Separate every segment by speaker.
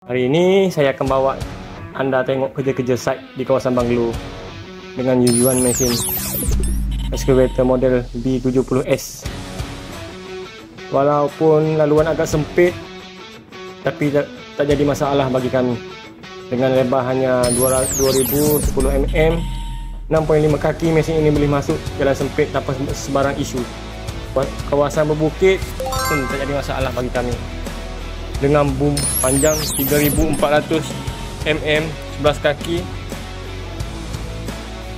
Speaker 1: Hari ini saya akan bawa anda tengok kerja-kerja site di kawasan Banglo dengan Yuan mesin excavator model B70S. Walaupun laluan agak sempit, tapi tak jadi masalah bagi kami. Dengan lebar hanya 2010 mm, 6.5 kaki mesin ini boleh masuk jalan sempit tanpa sebarang isu. Kawasan berbukit pun tak jadi masalah bagi kami. Dengan boom panjang 3400 mm 11 kaki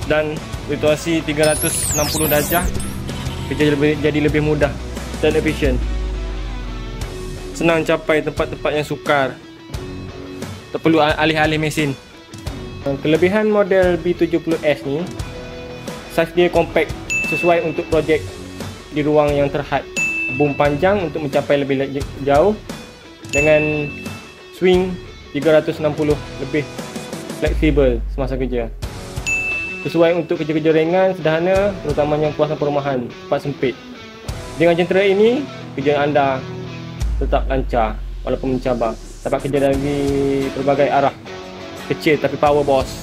Speaker 1: dan situasi 360 darjah, kerja jadi lebih mudah dan efisien. Senang capai tempat-tempat yang sukar, tak perlu alih-alih mesin. Kelebihan model B70S ni, saiz dia compact, sesuai untuk projek di ruang yang terhad. Boom panjang untuk mencapai lebih jauh dengan swing 360, lebih fleksibel semasa kerja. Sesuai untuk kerja-kerja ringan, sederhana, terutamanya kawasan perumahan, tempat sempit. Dengan jentera ini, kerja anda tetap lancar walaupun mencabar. Dapat kerja dari berbagai arah. Kecil tapi power, bos.